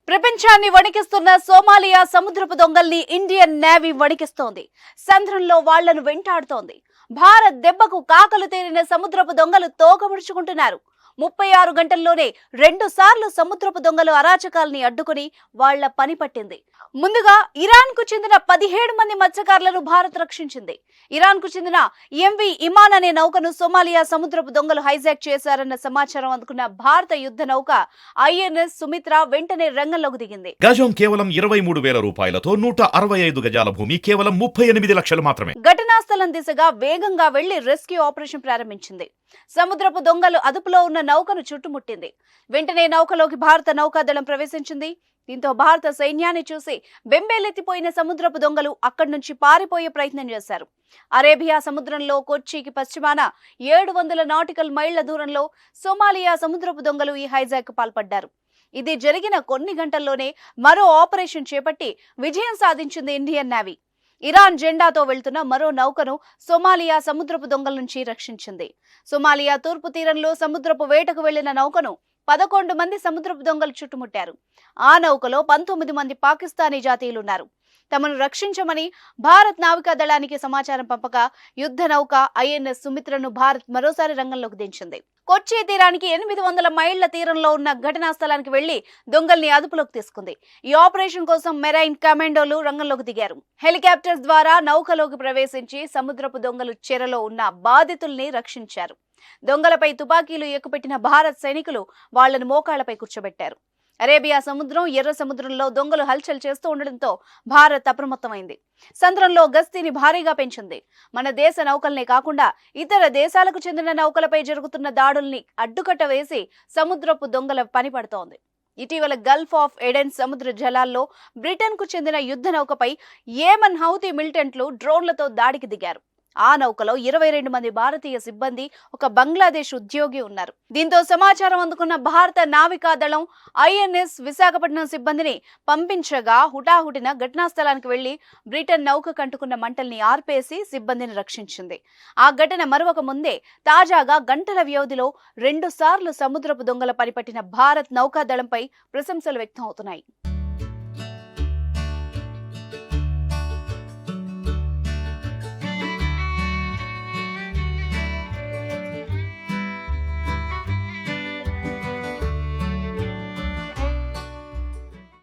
ప్రపంచాన్ని వణికిస్తున్న సోమాలియా సముద్రపు దొంగల్ని ఇండియన్ నేవీ వణికిస్తోంది. సంద్రంలో వాళ్లను వెంటాడుతోంది. భారత్ దెబ్బకు కాకలు తేరిన సముద్రపు దొంగలు తోకముడుచుకుంటున్నారు. 36 గంటల్లోనే 2 సార్లు సముద్రపు దొంగలు అరాచకాల్ని అడ్డుకుని వాళ్ల పని పట్టింది. ముందుగా ఇరాన్ కు చెందిన 17 మంది మత్స్యకారులను భారత్ రక్షించింది. ఇరాన్ కు చెందిన ఎంవి ఇమాన్ అనే నౌకను సోమాలియా సముద్రపు దొంగలు హైజాక్ చేశారన్న సమాచారం అందుకున్న భారత యుద్ధ నౌక ఐఎన్ఎస్ సుమిత్ర వెంటనే రంగంలోకి దిగింది. గజం కేవలం 23,000 రూపాయలతో 165 గజాల భూమి కేవలం 38 లక్షలు మాత్రమే. ఘటనా స్థలం దిశగా వేగంగా వెళ్లి రెస్క్యూ ఆపరేషన్ ప్రారంభించింది. సముద్రపు దొంగలు అదుపులో ఉన్న నౌకను చుట్టుముట్టింది. వెంటనే నౌకలోకి భారత నౌకాదళం ప్రవేశించింది. దీంతో భారత సైన్యాన్ని చూసి బెంబేలెత్తిపోయిన సముద్రపు దొంగలు అక్కడి నుంచి పారిపోయే ప్రయత్నం చేశారు. అరేబియా సముద్రంలో కొచ్చికి పశ్చిమాన 700 నాటికల్ మైళ్ల దూరంలో సోమాలియా సముద్రపు దొంగలు ఈ హైజాక్ పాల్పడ్డారు. ఇది జరిగిన కొన్ని గంటల్లోనే మరో ఆపరేషన్ చేపట్టి విజయం సాధించింది ఇండియన్ నేవీ. ఇరాన్ జెండాతో వెళ్తున్న మరో నౌకను సోమాలియా సముద్రపు దొంగల నుంచి రక్షించింది. సోమాలియా తూర్పు తీరంలో సముద్రపు వేటకు వెళ్లిన నౌకను 11 మంది సముద్రపు దొంగలు చుట్టుముట్టారు. ఆ నౌకలో 19 మంది పాకిస్తానీ జాతీయులున్నారు. తమను రక్షించమని భారత్ నావికా దళానికి సమాచారం పంపగా యుద్ధ నౌక ఐఎన్ఎస్ సుమిత్రను భారత్ మరోసారి రంగంలోకి దించింది. కొచ్చి తీరానికి 800 మైళ్ల తీరంలో ఉన్న ఘటనా స్థలానికి వెళ్లి దొంగల్ని అదుపులోకి తీసుకుంది. ఈ ఆపరేషన్ కోసం మెరైన్ కమాండోలు రంగంలోకి దిగారు. హెలికాప్టర్స్ ద్వారా నౌకలోకి ప్రవేశించి సముద్రపు దొంగలు చెరలో ఉన్న బాధితుల్ని రక్షించారు. దొంగలపై తుపాకీలు ఎక్కుపెట్టిన భారత్ సైనికులు వాళ్లను మోకాళ్లపై కూర్చోబెట్టారు. అరేబియా సముద్రం, ఎర్ర సముద్రంలో దొంగలు హల్చల్ చేస్తూ ఉండడంతో భారత్ అప్రమత్తమైంది. సంద్రంలో గస్తీని భారీగా పెంచింది. మన దేశ నౌకల్నే కాకుండా ఇతర దేశాలకు చెందిన నౌకలపై జరుగుతున్న దాడుల్ని అడ్డుకట్ట వేసి సముద్రపు దొంగల పని పడుతోంది. ఇటీవల గల్ఫ్ ఆఫ్ ఎడెన్ సముద్ర జలాల్లో బ్రిటన్ కు చెందిన యుద్ధ నౌకపై యెమెన్ హౌతీ మిలిటెంట్లు డ్రోన్లతో దాడికి దిగారు. ఆ నౌకలో 22 మంది భారతీయ సిబ్బంది, ఒక బంగ్లాదేశ్ ఉద్యోగి ఉన్నారు. దీంతో సమాచారం అందుకున్న భారత నావికా దళం ఐఎన్ఎస్ విశాఖపట్నం సిబ్బందిని పంపించగా హుటాహుటిన ఘటనా స్థలానికి వెళ్లి బ్రిటన్ నౌక కంటుకున్న మంటల్ని ఆర్పేసి సిబ్బందిని రక్షించింది. ఆ ఘటన మరొక ముందే తాజాగా గంటల వ్యవధిలో 2 సార్లు సముద్రపు దొంగల పనిపట్టిన భారత్ నౌకాదళంపై ప్రశంసలు వ్యక్తం అవుతున్నాయి.